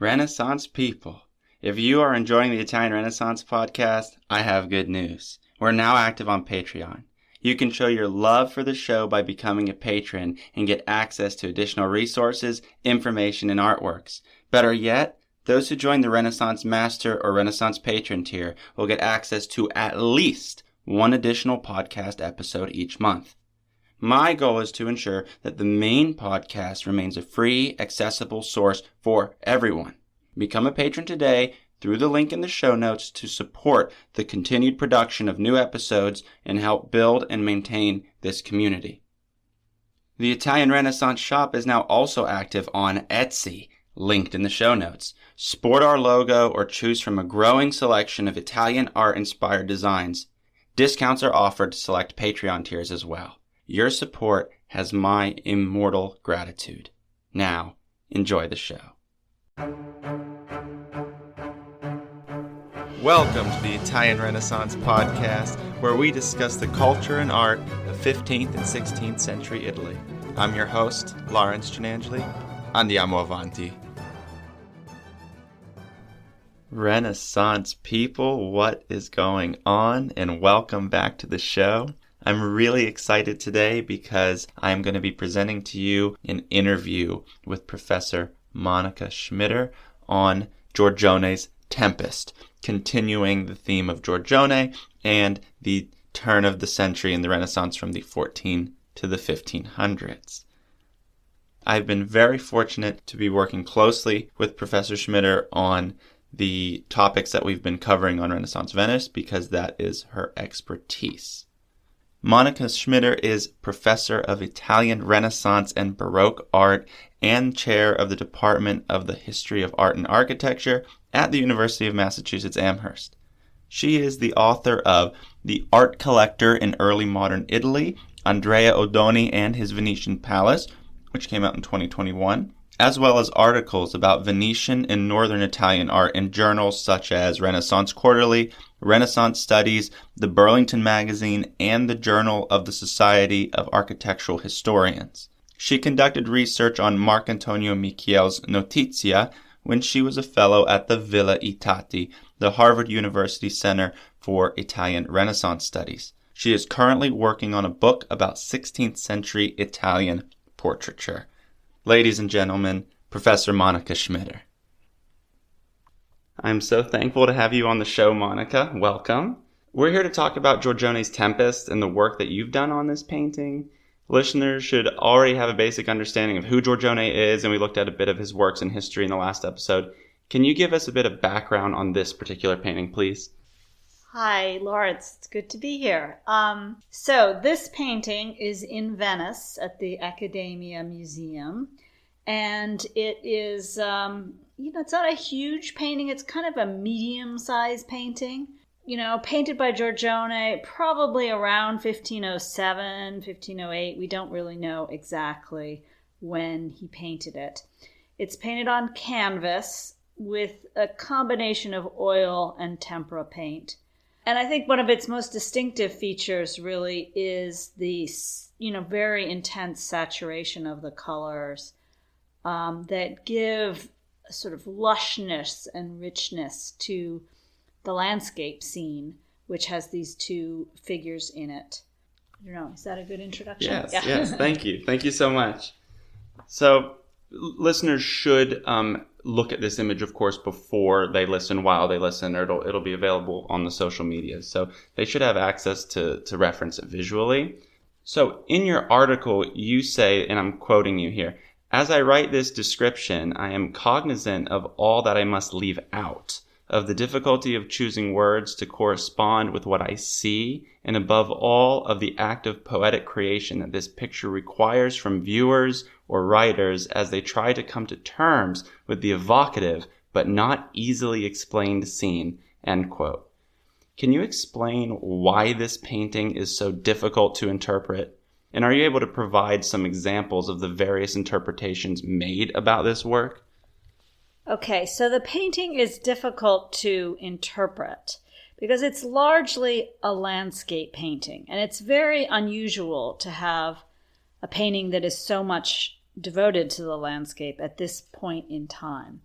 Renaissance people, if you are enjoying the Italian Renaissance podcast, I have good news. We're now active on Patreon. You can show your love for the show by becoming a patron and get access to additional resources, information, and artworks. Better yet, those who join the Renaissance Master or Renaissance Patron tier will get access to at least one additional podcast episode each month. My goal is to ensure that the main podcast remains a free, accessible source for everyone. Become a patron today through the link in the show notes to support the continued production of new episodes and help build and maintain this community. The Italian Renaissance shop is now also active on Etsy, linked in the show notes. Sport our logo or choose from a growing selection of Italian art-inspired designs. Discounts are offered to select Patreon tiers as well. Your support has my immortal gratitude. Now, enjoy the show. Welcome to the Italian Renaissance podcast, where we discuss the culture and art of 15th and 16th century Italy. I'm your host, Lawrence Gianangeli. Andiamo avanti. Renaissance people, what is going on? And welcome back to the show. I'm really excited today because I'm going to be presenting to you an interview with Professor Monika Schmitter on Giorgione's Tempest, continuing the theme of Giorgione and the turn of the century in the Renaissance from the 14 to the 1500s. I've been very fortunate to be working closely with Professor Schmitter on the topics that we've been covering on Renaissance Venice because that is her expertise. Monika Schmitter is Professor of Italian Renaissance and Baroque Art and Chair of the Department of the History of Art and Architecture at the University of Massachusetts Amherst. She is the author of The Art Collector in Early Modern Italy, Andrea Odoni and His Venetian Palace, which came out in 2021, as well as articles about Venetian and Northern Italian art in journals such as Renaissance Quarterly, Renaissance Studies, the Burlington Magazine, and the Journal of the Society of Architectural Historians. She conducted research on Marcantonio Michiel's Notizia when she was a fellow at the Villa Itati, the Harvard University Center for Italian Renaissance Studies. She is currently working on a book about 16th century Italian portraiture. Ladies and gentlemen, Professor Monika Schmitter. I'm so thankful to have you on the show, Monika. Welcome. We're here to talk about Giorgione's Tempest and the work that you've done on this painting. Listeners should already have a basic understanding of who Giorgione is, and we looked at a bit of his works and history in the last episode. Can you give us a bit of background on this particular painting, please? Hi, Lawrence. It's good to be here. So this painting is in Venice at the Accademia Museum, and it is, it's not a huge painting. It's kind of a medium-sized painting, painted by Giorgione probably around 1507, 1508. We don't really know exactly when he painted it. It's painted on canvas with a combination of oil and tempera paint. And I think one of its most distinctive features really is the, very intense saturation of the colors that give a sort of lushness and richness to the landscape scene, which has these two figures in it. I don't know, is that a good introduction? Yes, thank you. Thank you so much. So listeners should look at this image, of course, before they listen, while they listen, or it'll be available on the social media. So they should have access to reference it visually. So in your article, you say, and I'm quoting you here, "As I write this description, I am cognizant of all that I must leave out, of the difficulty of choosing words to correspond with what I see, and above all, of the act of poetic creation that this picture requires from viewers or writers as they try to come to terms with the evocative but not easily explained scene." End quote. Can you explain why this painting is so difficult to interpret? And are you able to provide some examples of the various interpretations made about this work? Okay, so the painting is difficult to interpret because it's largely a landscape painting, and it's very unusual to have a painting that is so much devoted to the landscape at this point in time.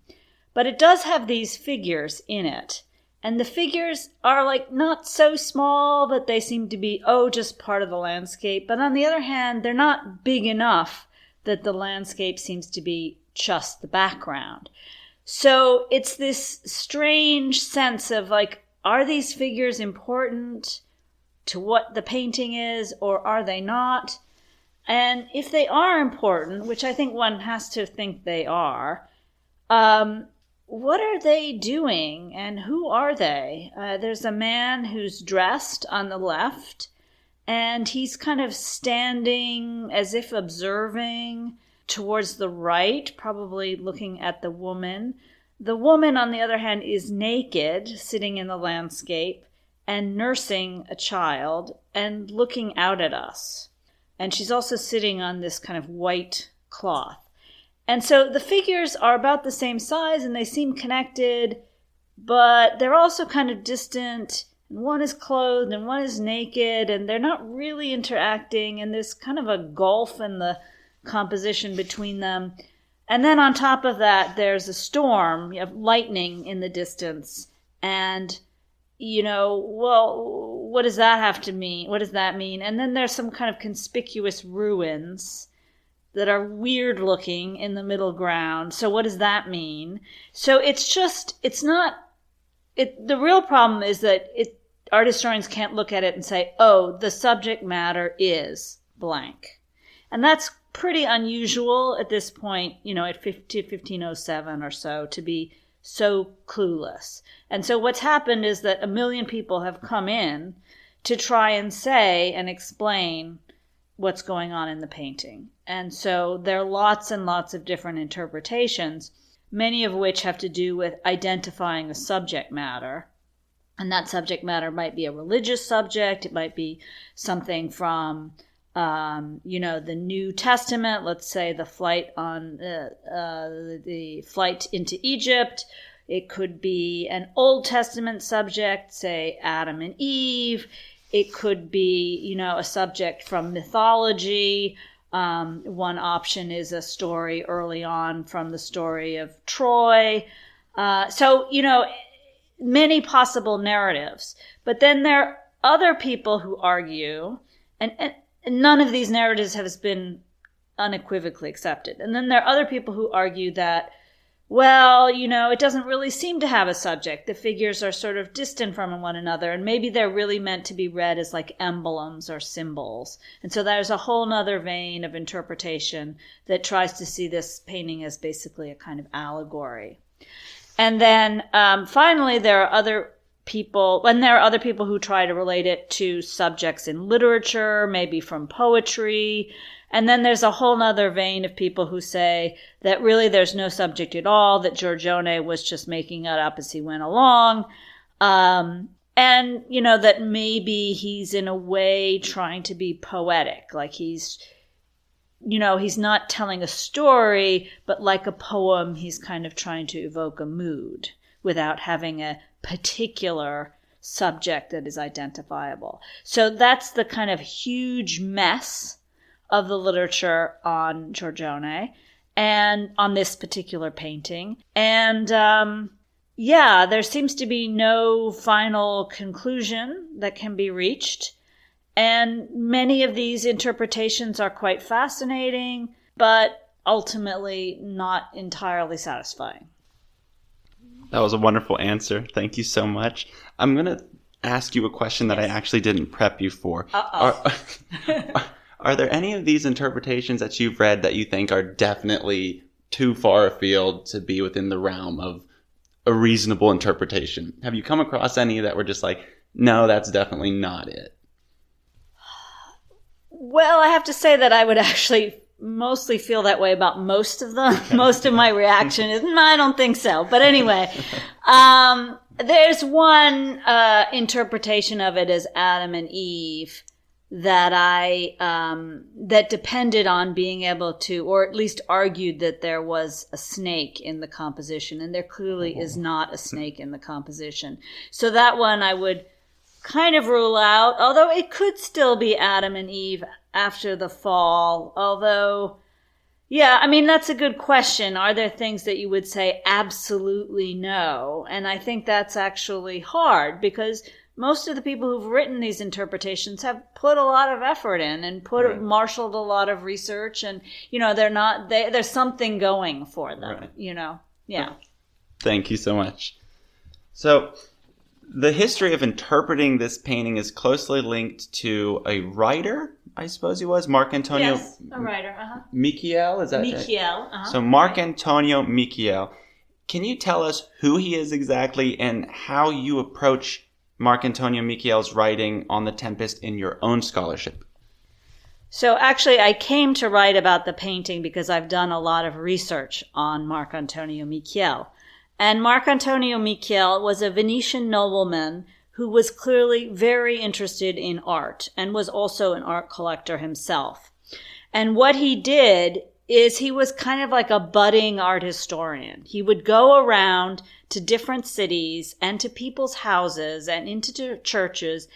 But it does have these figures in it. And the figures are like not so small that they seem to be, just part of the landscape. But on the other hand, they're not big enough that the landscape seems to be just the background. So it's this strange sense of like, are these figures important to what the painting is, or are they not? And if they are important, which I think one has to think they are, what are they doing and who are they? There's a man who's dressed on the left, and he's kind of standing as if observing towards the right, probably looking at the woman. The woman, on the other hand, is naked, sitting in the landscape and nursing a child and looking out at us. And she's also sitting on this kind of white cloth. And so the figures are about the same size and they seem connected, but they're also kind of distant. And one is clothed and one is naked, and they're not really interacting. And there's kind of a gulf in the composition between them. And then on top of that, there's a storm. You have lightning in the distance. And, what does that have to mean? What does that mean? And then there's some kind of conspicuous ruins that are weird looking in the middle ground. So what does that mean? So the real problem is that art historians can't look at it and say, the subject matter is blank. And that's pretty unusual at this point, at 1507 or so, to be so clueless. And so what's happened is that 1 million people have come in to try and say and explain what's going on in the painting. And so there are lots and lots of different interpretations, many of which have to do with identifying a subject matter. And that subject matter might be a religious subject. It might be something from, the New Testament. Let's say the flight into Egypt. It could be an Old Testament subject, say Adam and Eve. It could be, a subject from mythology. One option is a story early on from the story of Troy. Many possible narratives. But then there are other people who argue, and none of these narratives has been unequivocally accepted. And then there are other people who argue that, it doesn't really seem to have a subject. The figures are sort of distant from one another, and maybe they're really meant to be read as like emblems or symbols. And so there's a whole nother vein of interpretation that tries to see this painting as basically a kind of allegory. And then finally, there are other people who try to relate it to subjects in literature, maybe from poetry. And then there's a whole nother vein of people who say that really there's no subject at all, that Giorgione was just making it up as he went along. And, that maybe he's in a way trying to be poetic, like he's not telling a story, but like a poem, he's kind of trying to evoke a mood without having a particular subject that is identifiable. So that's the kind of huge mess of the literature on Giorgione and on this particular painting. And there seems to be no final conclusion that can be reached. And many of these interpretations are quite fascinating, but ultimately not entirely satisfying. That was a wonderful answer. Thank you so much. I'm going to ask you a question that I actually didn't prep you for. Are there any of these interpretations that you've read that you think are definitely too far afield to be within the realm of a reasonable interpretation? Have you come across any that were just like, no, that's definitely not it? Well, I have to say that I would actually mostly feel that way about most of them. Okay. Most of my reaction is, I don't think so. But anyway, there's one interpretation of it as Adam and Eve that that depended on being able to, or at least argued that there was a snake in the composition, and there clearly is not a snake in the composition. So that one I would kind of rule out, although it could still be Adam and Eve after the fall. Although, Yeah, I mean, that's a good question. Are there things that you would say absolutely no? And I think that's actually hard because most of the people who've written these interpretations have put a lot of effort in and marshaled a lot of research, and there's something going for them, Yeah. Thank you so much. So the history of interpreting this painting is closely linked to a writer, I suppose he was, Marc Antonio. Yes, a writer. Michiel, is that right? Michiel. So Marc Antonio Michiel. Can you tell us who he is exactly and how you approach Marc Antonio Michiel's writing on the Tempest in your own scholarship? So actually, I came to write about the painting because I've done a lot of research on Marc Antonio Michiel. And Marc Antonio Michiel was a Venetian nobleman who was clearly very interested in art and was also an art collector himself. And what he did is he was kind of like a budding art historian. He would go around to different cities and to people's houses and into churches,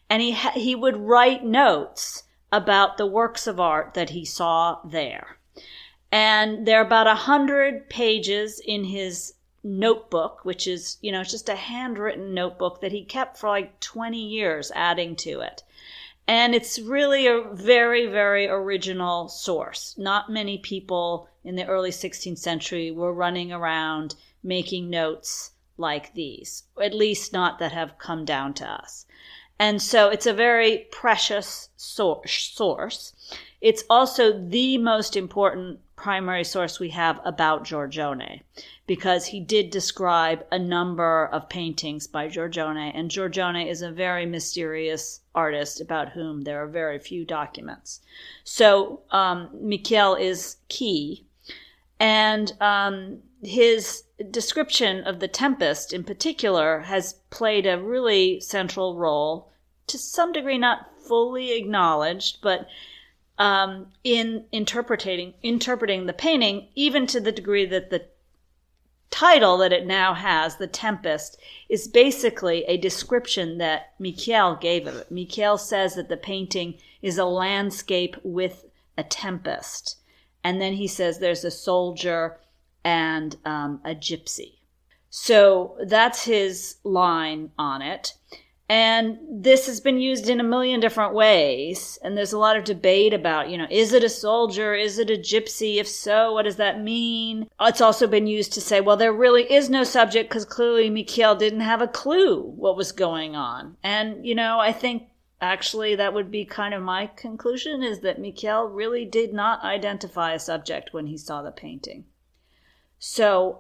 and he would write notes about the works of art that he saw there. And there are about 100 pages in his notebook, which is, it's just a handwritten notebook that he kept for like 20 years, adding to it. And it's really a very, very original source. Not many people in the early 16th century were running around making notes like these, at least not that have come down to us. And so it's a very precious source. It's also the most important primary source we have about Giorgione, because he did describe a number of paintings by Giorgione, and Giorgione is a very mysterious artist about whom there are very few documents. So Michiel is key, and his description of the Tempest in particular has played a really central role, to some degree not fully acknowledged, but in interpreting the painting, even to the degree that the title that it now has, The Tempest, is basically a description that Michiel gave of it. Michiel says that the painting is a landscape with a tempest. And then he says there's a soldier and a gypsy. So that's his line on it. And this has been used in a million different ways. And there's a lot of debate about, is it a soldier? Is it a gypsy? If so, what does that mean? It's also been used to say, well, there really is no subject because clearly Michiel didn't have a clue what was going on. And, I think actually that would be kind of my conclusion, is that Michiel really did not identify a subject when he saw the painting. So,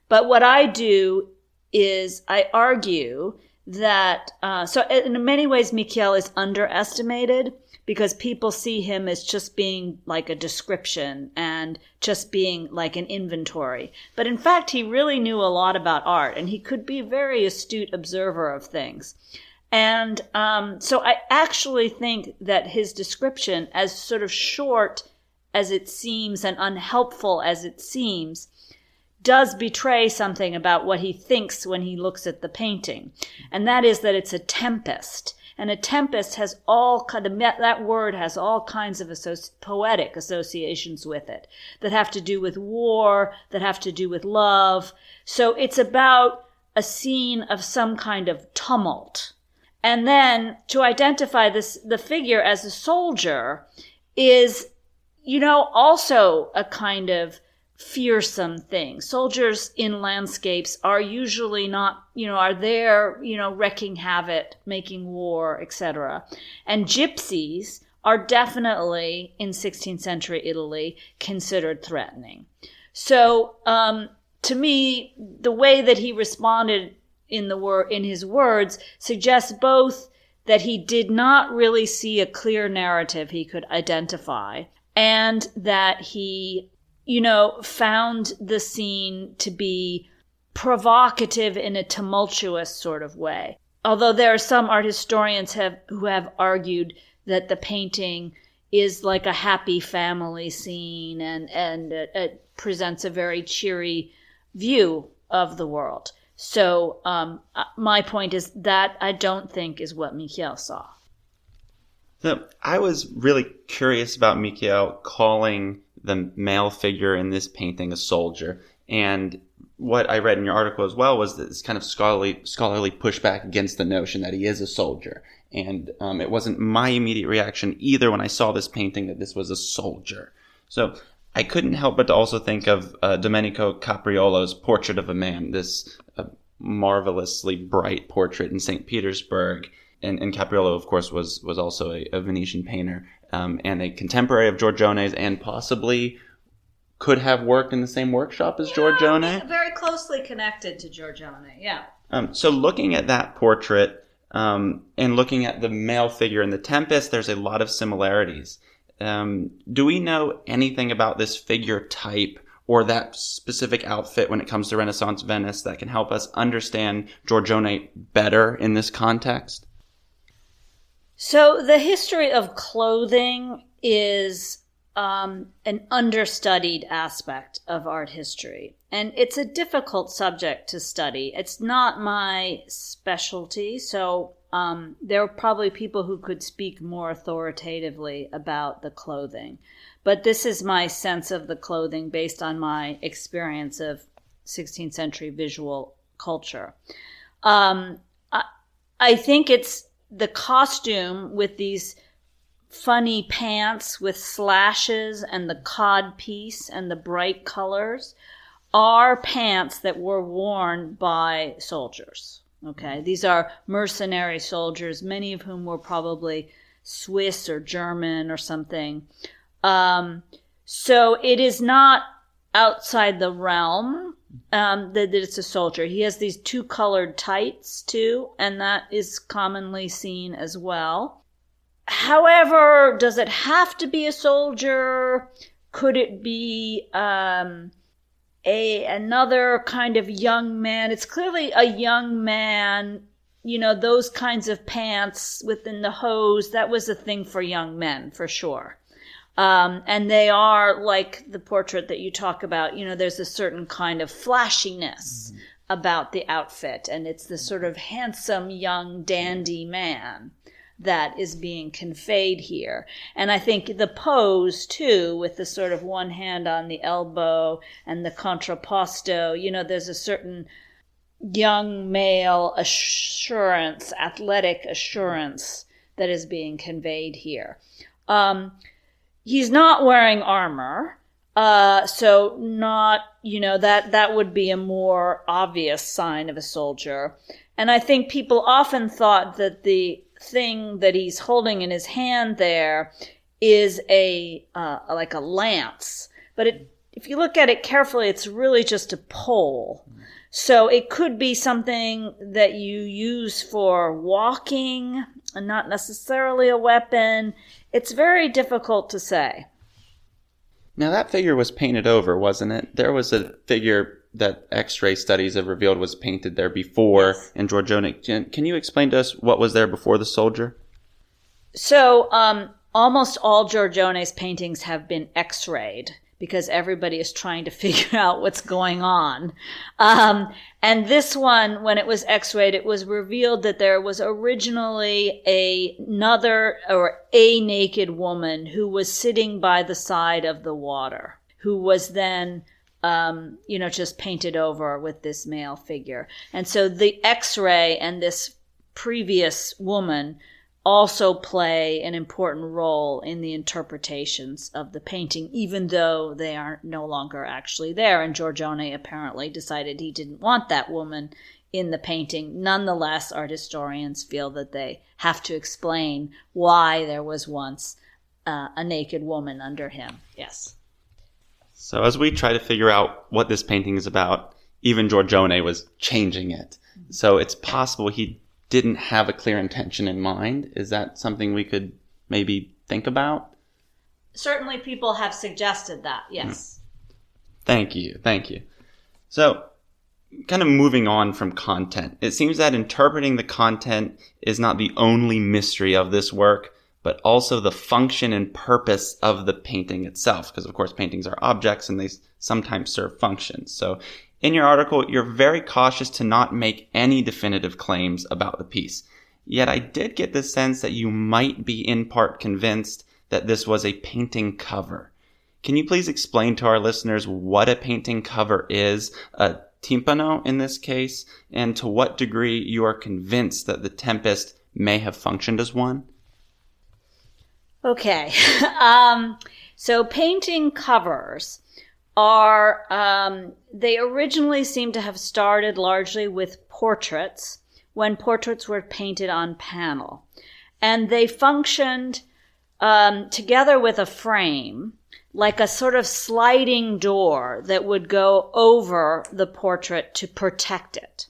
but what I do is I argue that, so in many ways, Michiel is underestimated because people see him as just being like a description and just being like an inventory. But in fact, he really knew a lot about art, and he could be a very astute observer of things. And so I actually think that his description, as sort of short as it seems and unhelpful as it seems, does betray something about what he thinks when he looks at the painting. And that is that it's a tempest. And a tempest has that word has all kinds of poetic associations with it that have to do with war, that have to do with love. So it's about a scene of some kind of tumult. And then to identify the figure as a soldier is, also a kind of fearsome thing. Soldiers in landscapes are usually not, are there, wreaking havoc, making war, etc. And gypsies are definitely, in 16th century Italy, considered threatening. So, to me, the way that he responded in his words suggests both that he did not really see a clear narrative he could identify, and that he found the scene to be provocative in a tumultuous sort of way. Although there are some art historians who have argued that the painting is like a happy family scene and it presents a very cheery view of the world. So my point is that I don't think is what Michiel saw. So I was really curious about Michiel calling the male figure in this painting a soldier. And what I read in your article as well was this kind of scholarly pushback against the notion that he is a soldier. And it wasn't my immediate reaction either when I saw this painting that this was a soldier. So I couldn't help but to also think of Domenico Capriolo's Portrait of a Man, this marvelously bright portrait in St. Petersburg. And Capriolo, of course, was also a Venetian painter and a contemporary of Giorgione's, and possibly could have worked in the same workshop as Giorgione. Very closely connected to Giorgione, yeah. So looking at that portrait and looking at the male figure in the Tempest, there's a lot of similarities. Do we know anything about this figure type or that specific outfit when it comes to Renaissance Venice that can help us understand Giorgione better in this context? So the history of clothing is an understudied aspect of art history. And it's a difficult subject to study. It's not my specialty, so there are probably people who could speak more authoritatively about the clothing. But this is my sense of the clothing based on my experience of 16th century visual culture. I think it's the costume with these funny pants with slashes and the cod piece and the bright colors are pants that were worn by soldiers. Okay, these are mercenary soldiers, many of whom were probably Swiss or German or something. So it is not outside the realm that it's a soldier. He has these two colored tights too, and that is commonly seen as well. However, does it have to be a soldier? Could it be another kind of young man? It's clearly a young man. You know, those kinds of pants within the hose, that was a thing for young men, for sure. And they are like the portrait that you talk about. You know, there's a certain kind of flashiness about the outfit, and it's the sort of handsome young dandy man that is being conveyed here. And I think the pose, too, with the sort of one hand on the elbow and the contrapposto, you know, there's a certain young male assurance, athletic assurance that is being conveyed here. He's not wearing armor, so not, you know, that would be a more obvious sign of a soldier. And I think people often thought that the thing that he's holding in his hand there is like a lance, but if you look at it carefully, it's really just a pole. So it could be something that you use for walking and not necessarily a weapon. It's very difficult to say. Now that figure was painted over, wasn't it? There was a figure that X-ray studies have revealed was painted there before in Giorgione. Can you explain to us what was there before the soldier? So almost all Giorgione's paintings have been X-rayed because everybody is trying to figure out what's going on. And this one, when it was X-rayed, it was revealed that there was originally a naked woman who was sitting by the side of the water, who was then just painted over with this male figure. And so the X-ray and this previous woman also play an important role in the interpretations of the painting, even though they are no longer actually there. And Giorgione apparently decided he didn't want that woman in the painting. Nonetheless, art historians feel that they have to explain why there was once a naked woman under him. Yes. So as we try to figure out what this painting is about, even Giorgione was changing it. So it's possible he didn't have a clear intention in mind. Is that something we could maybe think about? Certainly people have suggested that, yes. Thank you. So kind of moving on from content, it seems that interpreting the content is not the only mystery of this work, but also the function and purpose of the painting itself. Because, of course, paintings are objects and they sometimes serve functions. So in your article, you're very cautious to not make any definitive claims about the piece. Yet I did get the sense that you might be in part convinced that this was a painting cover. Can you please explain to our listeners what a painting cover is, a timpano in this case, and to what degree you are convinced that the Tempest may have functioned as one? Okay. So painting covers are, they originally seem to have started largely with portraits, when portraits were painted on panel. And they functioned together with a frame, like a sort of sliding door that would go over the portrait to protect it.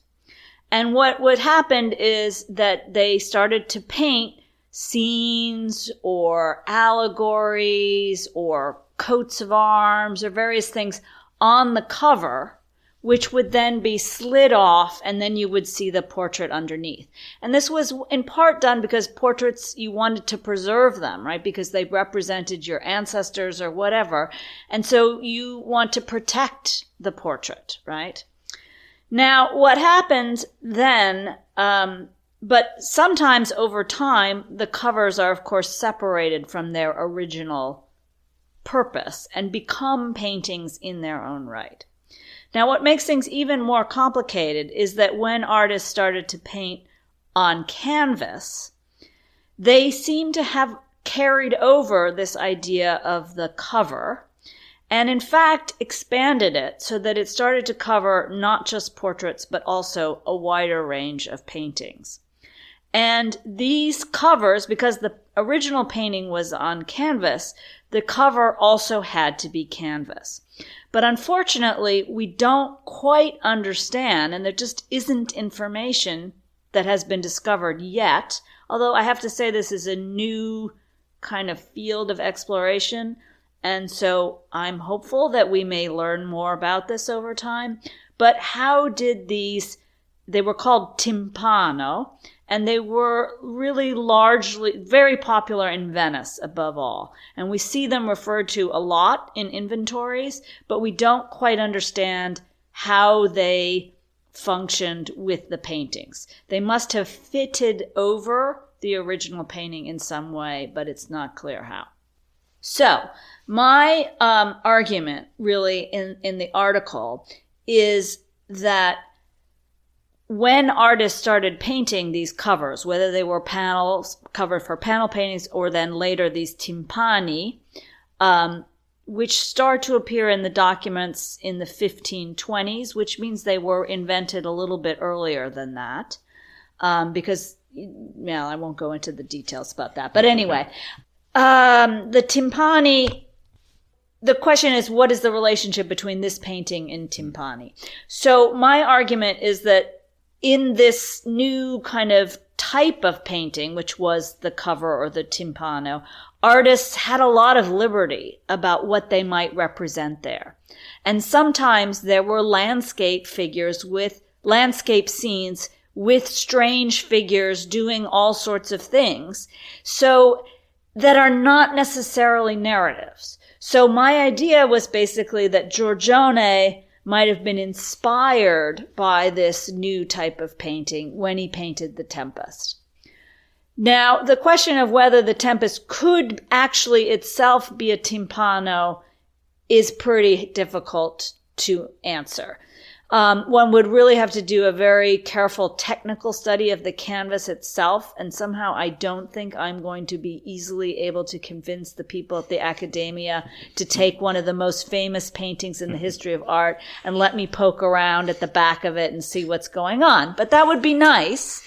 And what happened is that they started to paint scenes or allegories or coats of arms or various things on the cover, which would then be slid off, and then you would see the portrait underneath. And this was in part done because portraits, you wanted to preserve them, right? Because they represented your ancestors or whatever. And so you want to protect the portrait, right? Now, what happens then, but sometimes over time, the covers are, of course, separated from their original purpose and become paintings in their own right. Now, what makes things even more complicated is that when artists started to paint on canvas, they seem to have carried over this idea of the cover and, in fact, expanded it so that it started to cover not just portraits, but also a wider range of paintings. And these covers, because the original painting was on canvas, the cover also had to be canvas. But unfortunately, we don't quite understand, and there just isn't information that has been discovered yet, although I have to say this is a new kind of field of exploration, and so I'm hopeful that we may learn more about this over time. But how did they were called timpano, and they were really largely very popular in Venice above all. And we see them referred to a lot in inventories, but we don't quite understand how they functioned with the paintings. They must have fitted over the original painting in some way, but it's not clear how. So my argument really in the article is that when artists started painting these covers, whether they were panels covered for panel paintings or then later these timpani, which start to appear in the documents in the 1520s, which means they were invented a little bit earlier than that, because, well, I won't go into the details about that. But anyway, the timpani, the question is, what is the relationship between this painting and timpani? So my argument is that in this new kind of type of painting, which was the cover or the timpano, artists had a lot of liberty about what they might represent there. And sometimes there were landscape figures with landscape scenes with strange figures doing all sorts of things, so that are not necessarily narratives. So my idea was basically that Giorgione might have been inspired by this new type of painting when he painted the Tempest. Now, the question of whether the Tempest could actually itself be a timpano is pretty difficult to answer. One would really have to do a very careful technical study of the canvas itself, and somehow I don't think I'm going to be easily able to convince the people at the academia to take one of the most famous paintings in the history of art and let me poke around at the back of it and see what's going on. But that would be nice.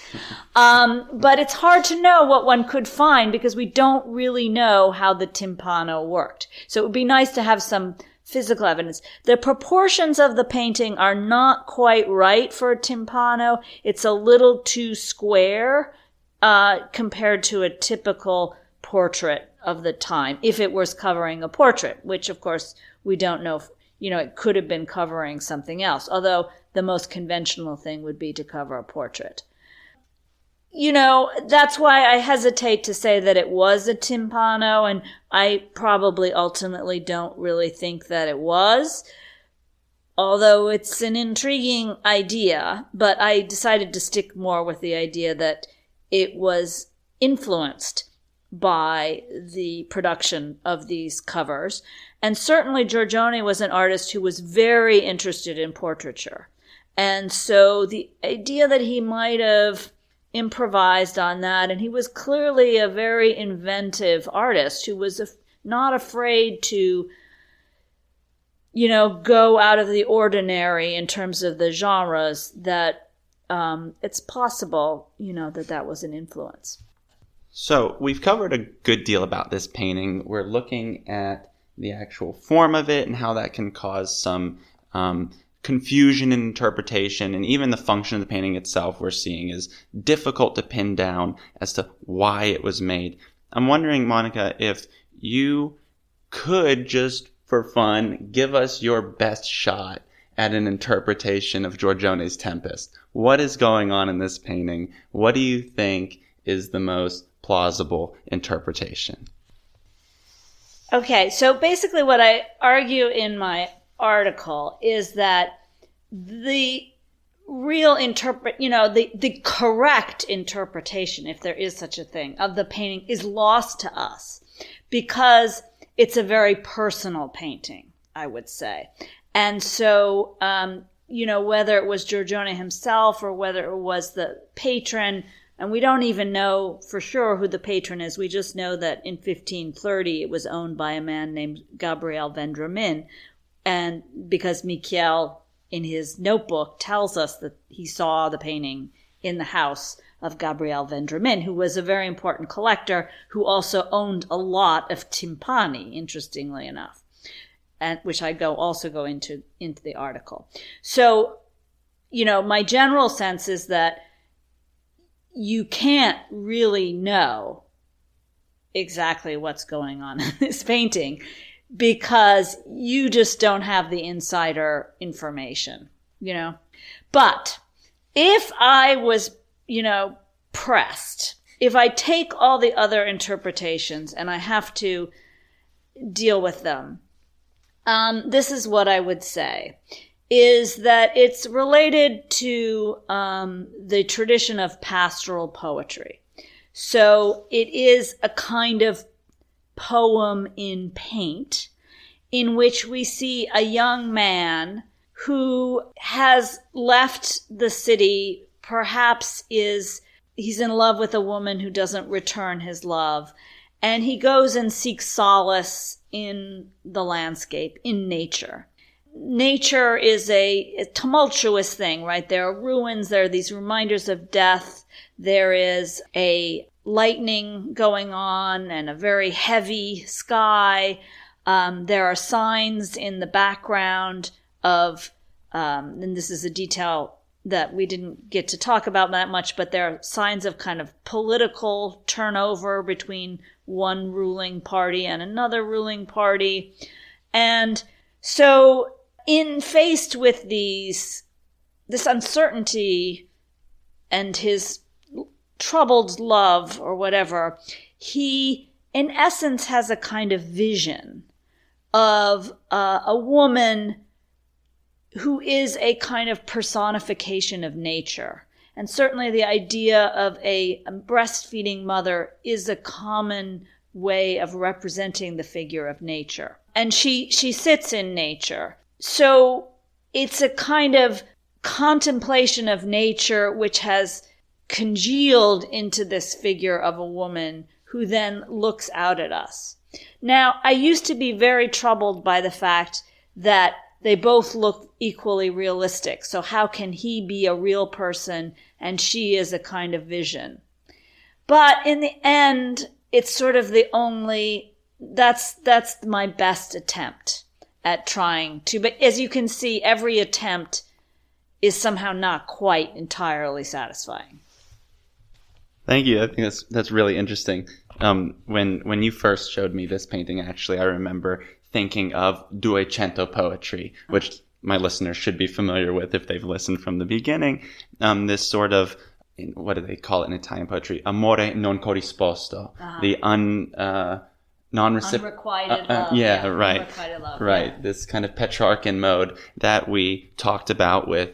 But it's hard to know what one could find because we don't really know how the timpano worked. So it would be nice to have some physical evidence. The proportions of the painting are not quite right for a timpano. It's a little too square compared to a typical portrait of the time, if it was covering a portrait, which of course we don't know if, it could have been covering something else, although the most conventional thing would be to cover a portrait. That's why I hesitate to say that it was a timpano, and I probably ultimately don't really think that it was, although it's an intriguing idea, but I decided to stick more with the idea that it was influenced by the production of these covers. And certainly Giorgione was an artist who was very interested in portraiture. And so the idea that he might have improvised on that, and he was clearly a very inventive artist who was not afraid to, go out of the ordinary in terms of the genres, that it's possible, that was an influence. So we've covered a good deal about this painting. We're looking at the actual form of it and how that can cause some confusion in interpretation, and even the function of the painting itself we're seeing is difficult to pin down as to why it was made. I'm wondering, Monika, if you could just for fun give us your best shot at an interpretation of Giorgione's Tempest. What is going on in this painting? What do you think is the most plausible interpretation? Okay, so basically what I argue in my article is that the real the correct interpretation, if there is such a thing, of the painting is lost to us because it's a very personal painting, I would say. And so, whether it was Giorgione himself or whether it was the patron, and we don't even know for sure who the patron is. We just know that in 1530 it was owned by a man named Gabriel Vendramin, and because Michiel, in his notebook, tells us that he saw the painting in the house of Gabriel Vendramin, who was a very important collector who also owned a lot of timpani, interestingly enough, and which I also go into the article. So, my general sense is that you can't really know exactly what's going on in this painting because you just don't have the insider information, But if I was, pressed, if I take all the other interpretations and I have to deal with them, this is what I would say, is that it's related to the tradition of pastoral poetry. So it is a kind of poem in paint in which we see a young man who has left the city, perhaps he's in love with a woman who doesn't return his love, and he goes and seeks solace in the landscape, in nature. Nature is a tumultuous thing, right? There are ruins, there are these reminders of death, there is a lightning going on and a very heavy sky. There are signs in the background of, and this is a detail that we didn't get to talk about that much, but there are signs of kind of political turnover between one ruling party and another ruling party. And so faced with this uncertainty and his troubled love or whatever, he in essence has a kind of vision of a woman who is a kind of personification of nature. And certainly the idea of a breastfeeding mother is a common way of representing the figure of nature. And she sits in nature. So it's a kind of contemplation of nature which has congealed into this figure of a woman who then looks out at us. Now, I used to be very troubled by the fact that they both look equally realistic. So how can he be a real person and she is a kind of vision? But in the end, it's sort of that's my best attempt at trying to. But as you can see, every attempt is somehow not quite entirely satisfying. Thank you. I think that's really interesting. When you first showed me this painting, actually, I remember thinking of Duecento poetry, which my listeners should be familiar with if they've listened from the beginning. This sort of, what do they call it in Italian poetry? Amore non corrisposto. The unrequited love. Yeah, right. Unrequited love. Right. Yeah. This kind of Petrarchan mode that we talked about with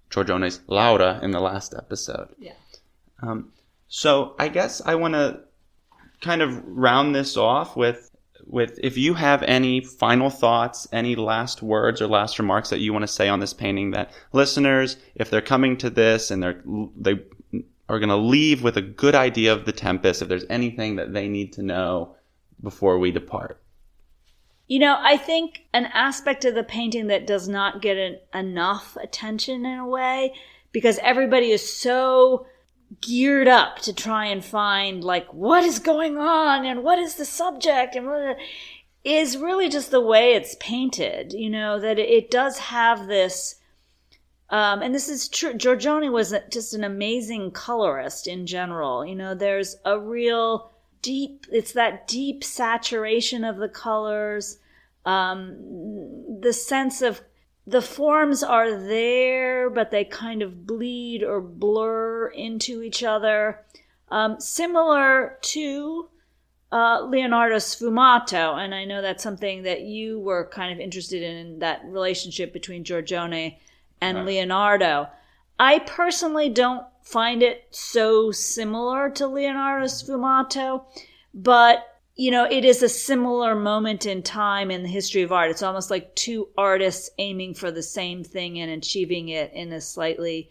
Giorgione's Laura in the last episode. Yeah. So I guess I want to kind of round this off with if you have any final thoughts, any last words or last remarks that you want to say on this painting, that listeners, if they're coming to this and they are going to leave with a good idea of the Tempest, if there's anything that they need to know before we depart. I think an aspect of the painting that does not get enough attention in a way, because everybody is so geared up to try and find, like, what is going on and what is the subject and what is really just the way it's painted, that it does have this, and this is true. Giorgione was just an amazing colorist in general. There's a real it's that deep saturation of the colors, the sense of the forms are there, but they kind of bleed or blur into each other. Similar to Leonardo's Sfumato, and I know that's something that you were kind of interested in that relationship between Giorgione and Leonardo. I personally don't find it so similar to Leonardo's Sfumato, but it is a similar moment in time in the history of art. It's almost like two artists aiming for the same thing and achieving it in a slightly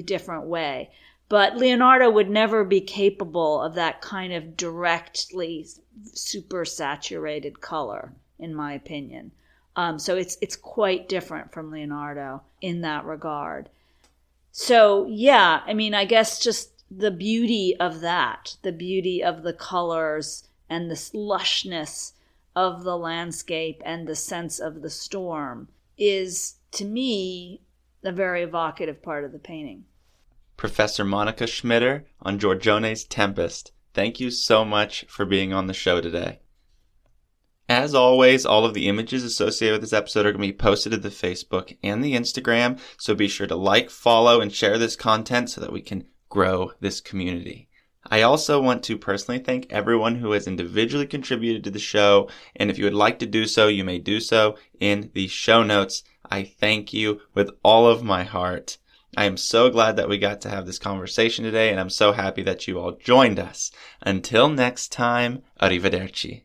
different way. But Leonardo would never be capable of that kind of directly super saturated color, in my opinion. So it's quite different from Leonardo in that regard. So yeah, I guess just the beauty of that, the beauty of the colors and the lushness of the landscape and the sense of the storm is, to me, a very evocative part of the painting. Professor Monika Schmitter on Giorgione's Tempest. Thank you so much for being on the show today. As always, all of the images associated with this episode are going to be posted to the Facebook and the Instagram, so be sure to like, follow, and share this content so that we can grow this community. I also want to personally thank everyone who has individually contributed to the show, and if you would like to do so, you may do so in the show notes. I thank you with all of my heart. I am so glad that we got to have this conversation today, and I'm so happy that you all joined us. Until next time, arrivederci.